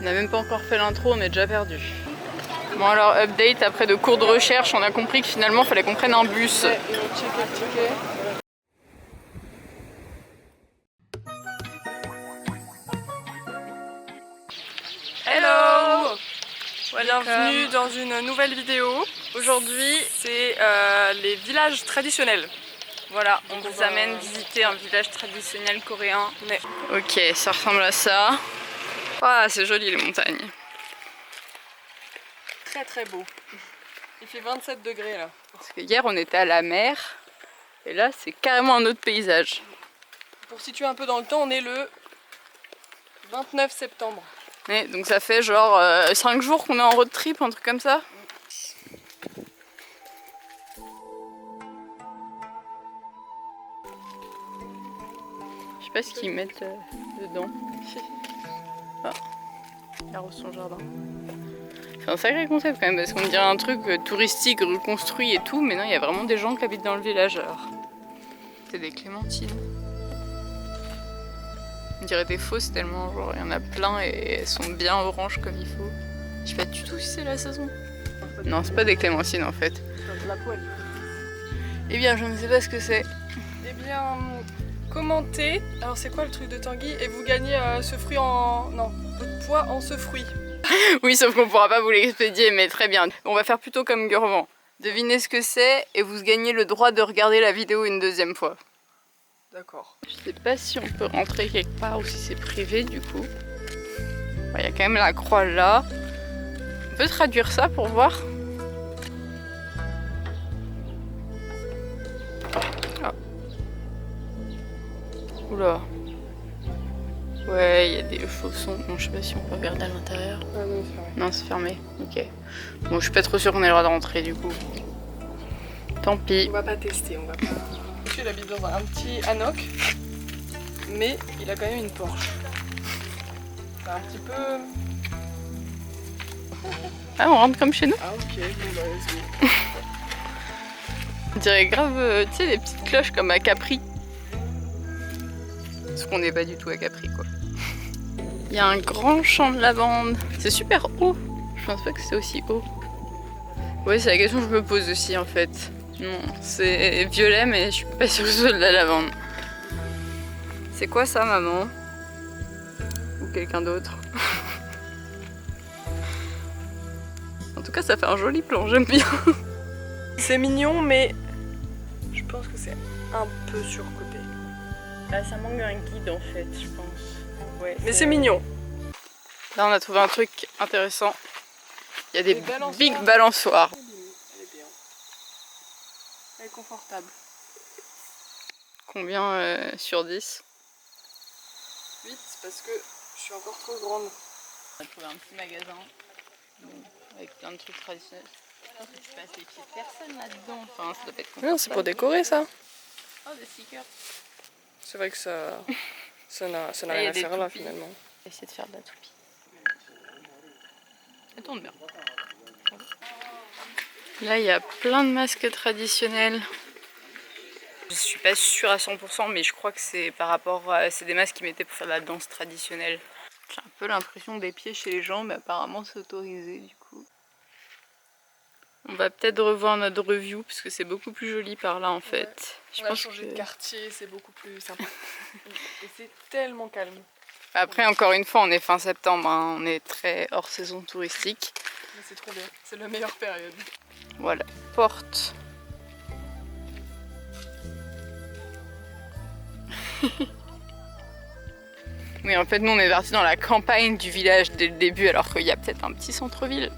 On n'a même pas encore fait l'intro, on est déjà perdu. Bon alors, update, après de cours de recherche, on a compris que finalement, il fallait qu'on prenne un bus. Ouais, et on check le ticket. Hello! Bienvenue dans une nouvelle vidéo. Aujourd'hui, c'est les villages traditionnels. Voilà, on vous amène visiter un village traditionnel coréen. Mais... Ok, ça ressemble à ça. Ah, c'est joli les montagnes. Très très beau. Il fait 27 degrés là. Parce que hier on était à la mer et là c'est carrément un autre paysage. Pour situer un peu dans le temps, on est le 29 septembre. Ouais, donc ça fait genre 5 jours qu'on est en road trip, un truc comme ça. Je sais pas ce qu'ils mettent dedans. Ah, il arrose son jardin. C'est un sacré concept quand même parce qu'on dirait un truc touristique reconstruit et tout, mais non, il y a vraiment des gens qui habitent dans le village alors. C'est des clémentines. On dirait des fausses tellement genre il y en a plein et elles sont bien oranges comme il faut. Je sais pas du tout si c'est la saison. Non, c'est pas des clémentines en fait. La poêle. Eh bien, je ne sais pas ce que c'est. Eh bien, commentez. Alors, c'est quoi le truc de Tanguy? Et vous gagnez ce fruit en. Non, votre poids en ce fruit. Oui, sauf qu'on pourra pas vous l'expédier, mais très bien. On va faire plutôt comme Gurvan. Devinez ce que c'est et vous gagnez le droit de regarder la vidéo une deuxième fois. D'accord. Je sais pas si on peut rentrer quelque part ou si c'est privé du coup. Il y a quand même la croix là. On peut traduire ça pour voir. Ah. Oula. Ouais, il y a des chaussons. Bon, je sais pas si on peut regarder à l'intérieur. Ah non, c'est fermé. Non, c'est fermé. Ok. Bon, je suis pas trop sûre qu'on ait le droit de rentrer du coup. Tant pis. On va pas tester, on va pas. Monsieur, il habite dans un petit hanok, mais il a quand même une Porsche. C'est un petit peu. Ah, on rentre comme chez nous? Ah, ok, bon bah, vas-y. On dirait grave, tu sais, les petites cloches comme à Capri. Parce qu'on n'est pas du tout à Capri, quoi. Il y a un grand champ de lavande. C'est super haut. Je pense pas que c'est aussi haut. Ouais, c'est la question que je me pose aussi, en fait. Non, c'est violet, mais je suis pas sûre que ce soit de la lavande. C'est quoi ça, maman? Ou quelqu'un d'autre? En tout cas, ça fait un joli plan, j'aime bien. C'est mignon, mais je pense que c'est un peu surcoté. Là, ça manque un guide, en fait, je pense. Ouais, Mais c'est mignon. Là, on a trouvé un truc intéressant. Il y a des balançoires. big balançoires. Elle est bien. Elle est confortable. Combien sur 10? 8 parce que je suis encore trop grande. On a trouvé un petit magasin avec plein de trucs traditionnels. Je pense que tu passes les pieds de personne là-dedans. Enfin, ça doit pas être confortable. Non, c'est pour décorer ça. Oh, des stickers. C'est vrai que ça n'a Ah, rien y a à des faire là toupies. finalement. On va essayer de faire de la toupie. Elle tourne bien. Là, il y a plein de masques traditionnels. Je suis pas sûre à 100%, mais je crois que c'est par rapport à... C'est des masques qu'ils mettaient pour faire de la danse traditionnelle. J'ai un peu l'impression des pieds chez les gens, mais apparemment c'est autorisé du coup. On va peut-être revoir notre review, parce que c'est beaucoup plus joli par là en fait. Ouais. On a changé de quartier, c'est beaucoup plus sympa. Et c'est tellement calme. Après, encore une fois, on est fin septembre, hein. On est très hors saison touristique. Mais c'est trop bien, c'est la meilleure période. Voilà, porte. Oui, en fait, nous on est partis dans la campagne du village dès le début, alors qu'il y a peut-être un petit centre-ville.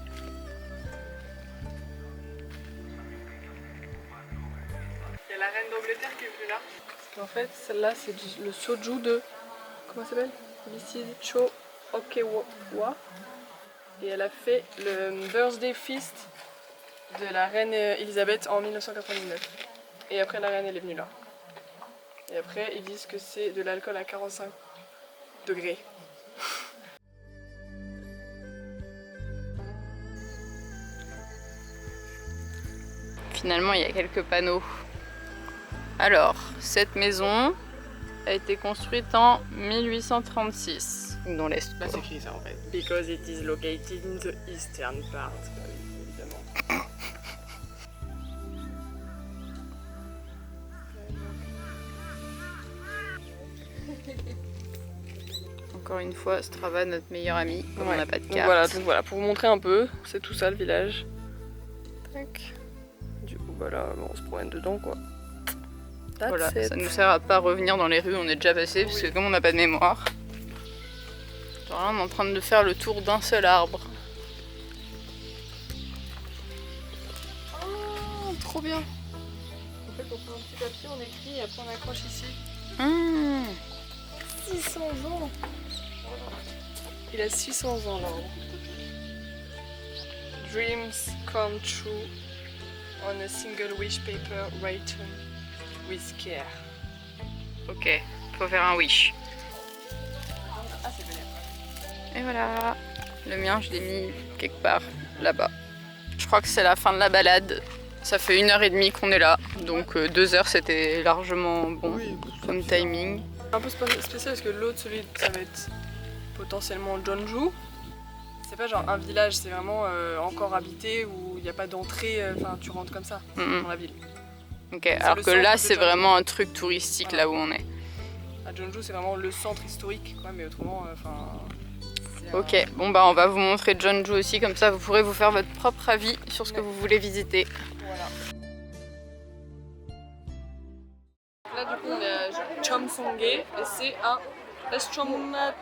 Il y a la reine d'Angleterre qui est venue là. En fait, celle-là, c'est le soju de. Comment ça s'appelle? Mrs. Cho Okewa. Et elle a fait le birthday feast de la reine Elisabeth en 1999. Et après, la reine elle est venue là. Et après, ils disent que c'est de l'alcool à 45 degrés. Finalement, il y a quelques panneaux. Alors, cette maison, a été construite en 1836 dans l'Est. Là c'est écrit ça en fait. Because it is located in the eastern part. Évidemment. Encore une fois, Strava, notre meilleur ami, comme on n'a pas de carte. Donc voilà, pour vous montrer un peu, c'est tout ça le village. Tac. Du coup, voilà, on se promène dedans quoi. Voilà, ça nous sert à pas revenir dans les rues, on est déjà passé, parce que comme on n'a pas de mémoire. Alors là, on est en train de faire le tour d'un seul arbre. Oh, trop bien. En fait, on prend un petit papier, on écrit et après on accroche ici. 600 ans. Il a 600 ans l'arbre. Dreams come true on a single wish paper written with care. Ok, faut faire un wish. Ah, c'est bien. Et voilà, le mien je l'ai mis quelque part là-bas. Je crois que c'est la fin de la balade. Ça fait 1h30 qu'on est là, donc 2 heures c'était largement bon comme timing. Un peu spécial parce que l'autre, celui ça va être potentiellement Jeonju. C'est pas genre un village, c'est vraiment encore habité où il n'y a pas d'entrée, enfin tu rentres comme ça dans la ville. Ok, alors que là c'est vraiment un truc touristique là où on est. À Jeonju c'est vraiment le centre historique quoi, mais autrement enfin... Ok, bon bah on va vous montrer Jeonju aussi, comme ça vous pourrez vous faire votre propre avis sur ce que vous voulez visiter. Voilà. Là du coup on est à Cheomsongge et c'est un astronomical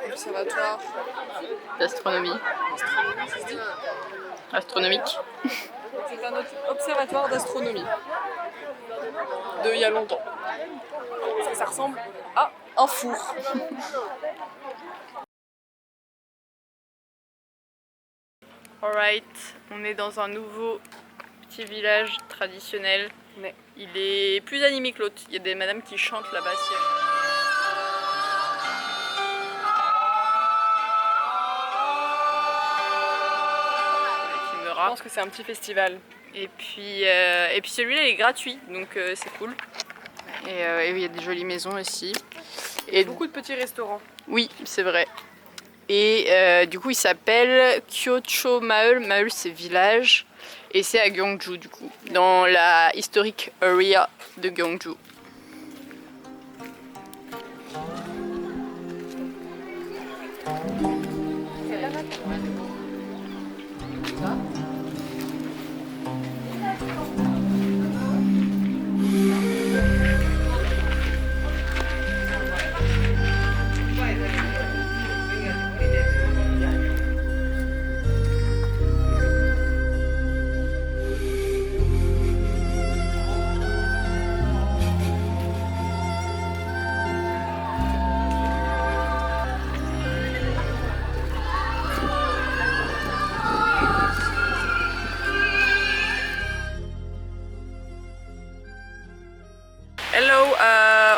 observatoire D'astronomie. ça se dit Astronomique. C'est un observatoire d'astronomie de il y a longtemps. Ça ressemble à un four. Alright, on est dans un nouveau petit village traditionnel. Mais il est plus animé que l'autre. Il y a des madames qui chantent là-bas. je pense que c'est un petit festival. Et puis celui-là il est gratuit, donc c'est cool. Et il y a des jolies maisons aussi. Et beaucoup de petits restaurants. Oui, c'est vrai. Et du coup il s'appelle Kyocho Maul. Maul c'est village. Et c'est à Gyeongju du coup, dans la historic area de Gyeongju.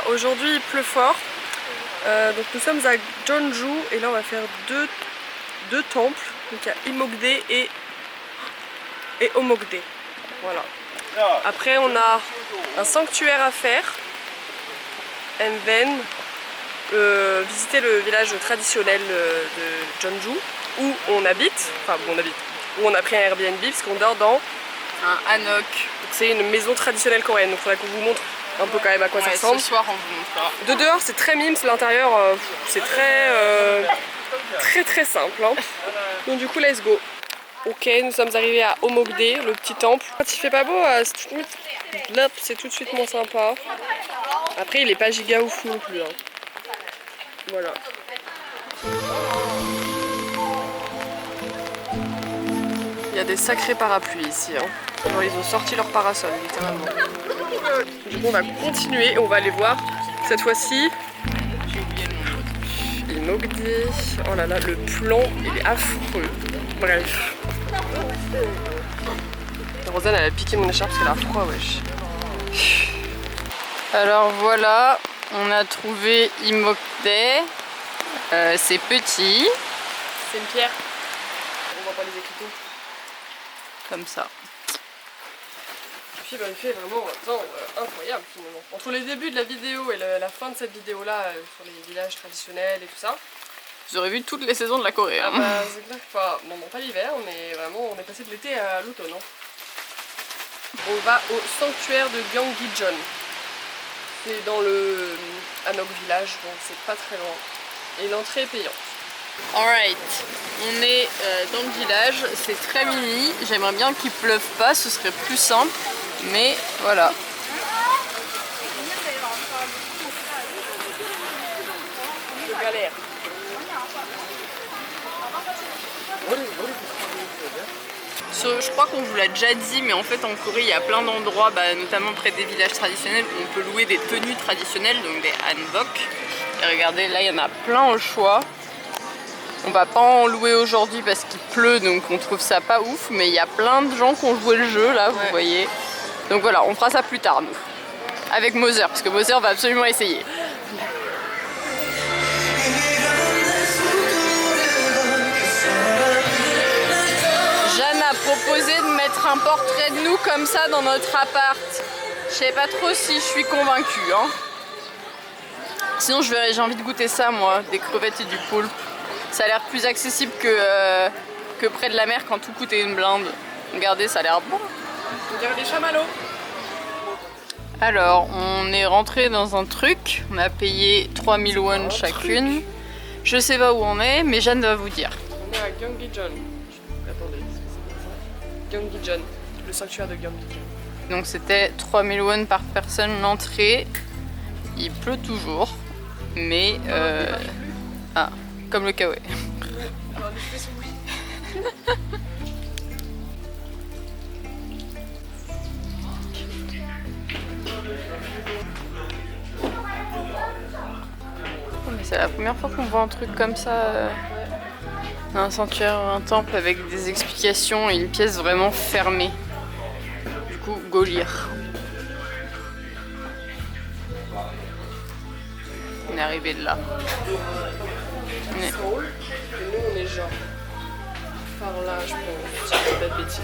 Aujourd'hui il pleut fort, donc nous sommes à Jeonju et là on va faire deux temples, donc il y a Imogde et Omogde, voilà. Après on a un sanctuaire à faire, and then visiter le village traditionnel de Jeonju où on habite, où on a pris un Airbnb parce qu'on dort dans un hanok. C'est une maison traditionnelle coréenne, donc il faudrait qu'on vous montre un peu quand même à quoi ça ressemble. Ce soir on vous montrera. De dehors c'est très mimes, l'intérieur c'est très simple. Hein. Donc du coup let's go. Ok, nous sommes arrivés à Omogde, le petit temple. Quand il fait pas beau, c'est tout de suite moins sympa. Après il est pas giga ouf non plus. Hein. Voilà. Il y a des sacrés parapluies ici. Hein. Genre, ils ont sorti leur parasol littéralement. Du coup on va continuer et on va aller voir cette fois-ci Imogde. Oh là là, le plan il est affreux. Bref. Rosanne elle a piqué mon écharpe parce qu'elle a froid, wesh. Alors voilà, on a trouvé Imogde. C'est petit. C'est une pierre. On voit pas les écriteaux. Comme ça. puis bah, il fait vraiment un temps incroyable finalement. Entre les débuts de la vidéo et la fin de cette vidéo là sur les villages traditionnels et tout ça. Vous aurez vu toutes les saisons de la Corée. Hein. Ah bah c'est clair, enfin, bon, non pas l'hiver, mais vraiment on est passé de l'été à l'automne. Hein. On va au sanctuaire de Gyeonggi-jeon. C'est dans le Hanok Village, donc c'est pas très loin. Et l'entrée est payante. Alright, on est dans le village, c'est très mini. J'aimerais bien qu'il pleuve pas, ce serait plus simple. Mais voilà. Je galère. Je crois qu'on vous l'a déjà dit, mais en fait en Corée il y a plein d'endroits, notamment près des villages traditionnels, où on peut louer des tenues traditionnelles, donc des hanbok. Et regardez, là il y en a plein au choix. On va pas en louer aujourd'hui parce qu'il pleut, donc on trouve ça pas ouf, mais il y a plein de gens qui ont joué le jeu là, vous voyez. Donc voilà, on fera ça plus tard nous. Avec Moser, parce que Moser va absolument essayer. Proposé de mettre un portrait de nous comme ça dans notre appart. Je sais pas trop si je suis convaincue. Hein. Sinon j'ai envie de goûter ça moi, des crevettes et du poulpe. Ça a l'air plus accessible que près de la mer quand tout coûtait une blinde. Regardez, ça a l'air bon. On dirait des chamallows. Alors, on est rentré dans un truc. On a payé 3000 won chacune. Je sais pas où on est, mais Jeanne va vous dire. On est à Gyeonggi-jeon. Attendez. Gyeonggi-jeon, le sanctuaire de Gyeonggi-jeon. Donc c'était 3000 won par personne l'entrée. Il pleut toujours, mais ah, comme le kawaii. Mais c'est la première fois qu'on voit un truc comme ça. Un sanctuaire, un temple avec des explications et une pièce vraiment fermée. Du coup, go lire. On est arrivé de là. Et nous on est genre par là, je pense. Si je dis pas de bêtises.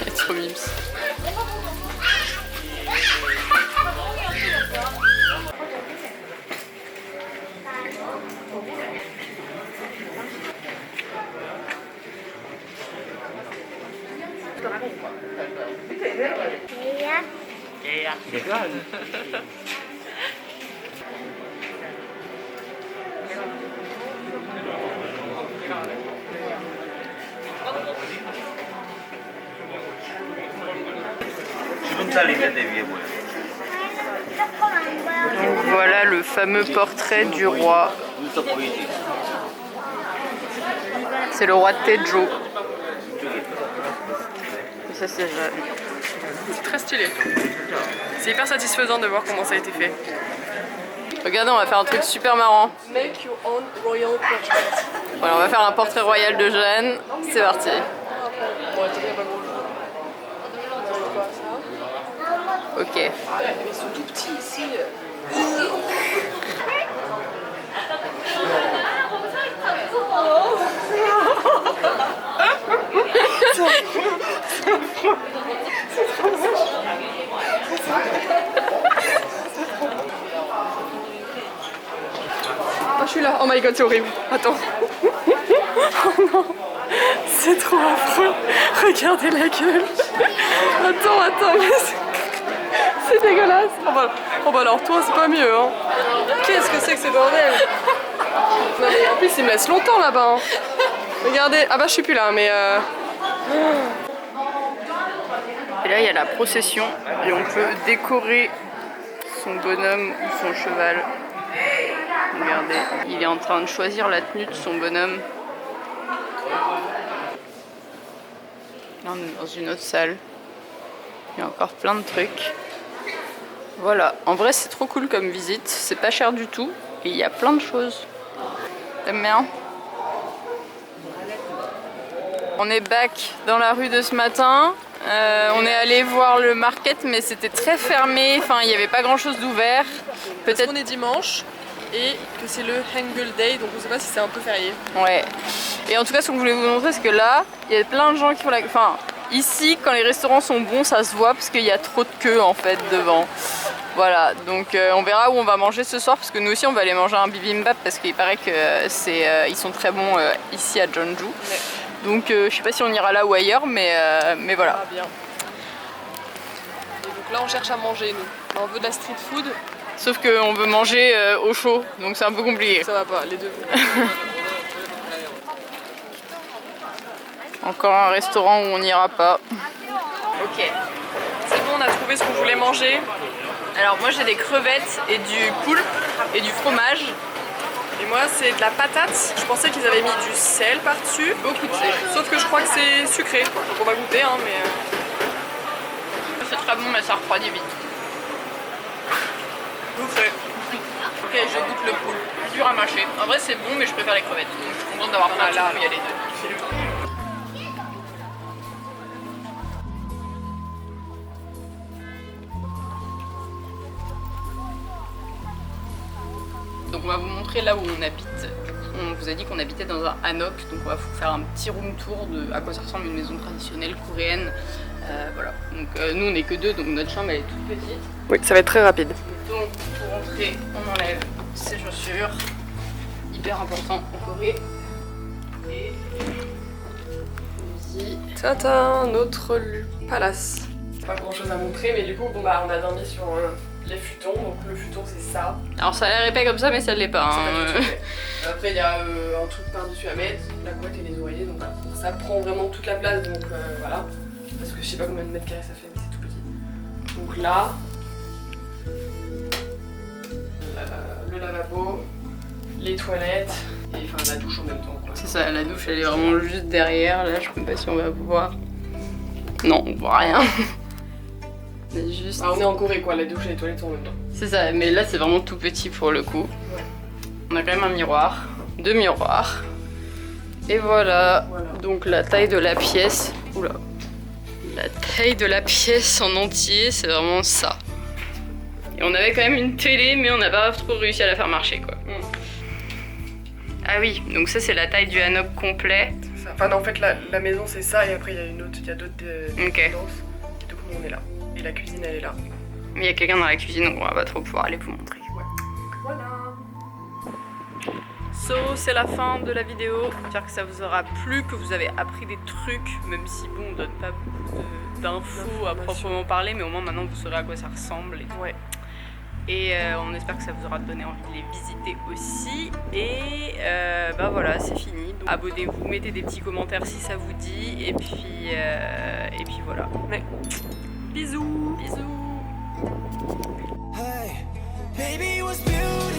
C'est trop mimes. Donc voilà le fameux portrait du roi. C'est le roi Taejo. Et ça c'est Jeanne. C'est très stylé. C'est hyper satisfaisant de voir comment ça a été fait. Regardez, on va faire un truc super marrant. Make your own royal portrait. Voilà, on va faire un portrait royal de Jeanne. C'est parti. Bon, attendez, il y a pas grand-chose. Ok. Ils sont tout petits ici. Oh, je suis là. Oh my god, c'est horrible. Attends. Oh non. C'est trop affreux. Regardez la gueule. Attends, mais c'est dégueulasse. Oh bah alors toi, c'est pas mieux. Hein. Qu'est-ce que c'est que ce bordel? Non mais en plus, il me laisse longtemps là-bas. Hein. Regardez. Ah bah je suis plus là, mais Et là, il y a la procession et on peut décorer son bonhomme ou son cheval. Regardez, il est en train de choisir la tenue de son bonhomme. Là, on est dans une autre salle. Il y a encore plein de trucs. Voilà, en vrai, c'est trop cool comme visite. C'est pas cher du tout et il y a plein de choses. T'aimes bien ? On est back dans la rue de ce matin. On est allé voir le market, mais c'était très fermé. Enfin, il n'y avait pas grand chose d'ouvert. peut-être qu'on est dimanche et que c'est le Hangul Day, donc on ne sait pas si c'est un peu férié. Ouais. Et en tout cas, ce que je voulais vous montrer, c'est que là, il y a plein de gens qui font la... Enfin, ici, quand les restaurants sont bons, ça se voit parce qu'il y a trop de queue en fait devant. Voilà, donc on verra où on va manger ce soir parce que nous aussi on va aller manger un bibimbap parce qu'il paraît que ils sont très bons ici à Jeonju. Ouais. Donc je sais pas si on ira là ou ailleurs, mais voilà. Ah, bien. Et donc là on cherche à manger nous. On veut de la street food. Sauf qu'on veut manger au chaud, donc c'est un peu compliqué. Ça va pas, les deux. Encore un restaurant où on n'ira pas. Ok, c'est bon, on a trouvé ce qu'on voulait manger. Alors moi j'ai des crevettes et du poulpe et du fromage. Et moi c'est de la patate. Je pensais qu'ils avaient mis du sel par-dessus. Beaucoup de sel. Sauf que je crois que c'est sucré. Donc on va goûter, hein, mais... C'est très bon, mais ça refroidit vite. Bouffé. Ok, je goûte le poulpe. C'est dur à mâcher. En vrai c'est bon, mais je préfère les crevettes. Donc je suis contente d'avoir pris un truc où il y a les deux. Donc on va vous montrer là où on habite. On vous a dit qu'on habitait dans un hanok, donc on va vous faire un petit room tour de à quoi ça ressemble une maison traditionnelle coréenne. Voilà. Donc nous on est que deux, donc notre chambre elle est toute petite. Oui, ça va être très rapide. Donc pour rentrer, on enlève ses chaussures. Hyper important en Corée. Et Tata, notre palace. Pas grand chose à montrer, mais du coup bon bah on a dormi sur les futons, donc le futon c'est ça. Alors ça a l'air épais comme ça, mais ça l'est pas. Hein. Après il y a un truc par-dessus à mettre, la couette et les oreillers, donc voilà. Ça prend vraiment toute la place, donc voilà. Parce que je sais pas combien de mètres carrés ça fait, mais c'est tout petit. Donc là, le lavabo, les toilettes, et enfin la douche en même temps. C'est ça, la douche elle est vraiment juste derrière, là je sais pas si on va voir. Non, on voit rien. C'est juste... Ah, on est en Corée quoi, la douche et les toilettes en même temps. C'est ça, mais là c'est vraiment tout petit pour le coup. Ouais. On a quand même un miroir, deux miroirs. Et voilà. Donc la taille de la pièce. Oula. La taille de la pièce en entier, c'est vraiment ça. Et on avait quand même une télé, mais on n'a pas trop réussi à la faire marcher quoi. Ah oui, donc ça c'est la taille du hanok complet. Ça. Enfin non, en fait la maison c'est ça et après il y a une autre, il y a d'autres okay. danses. Du coup on est là. Et la cuisine elle est là. Mais il y a quelqu'un dans la cuisine donc on va pas trop pouvoir aller vous montrer. Ouais. Voilà. So c'est la fin de la vidéo. J'espère que ça vous aura plu, que vous avez appris des trucs, même si bon on donne pas beaucoup d'infos à proprement parler, mais au moins maintenant vous saurez à quoi ça ressemble. Et ouais. Et on espère que ça vous aura donné envie de les visiter aussi. Et bah voilà, c'est fini. Abonnez-vous, mettez des petits commentaires si ça vous dit. Et puis voilà. Ouais. Bisous, bisous. Hey, baby, it was beautiful.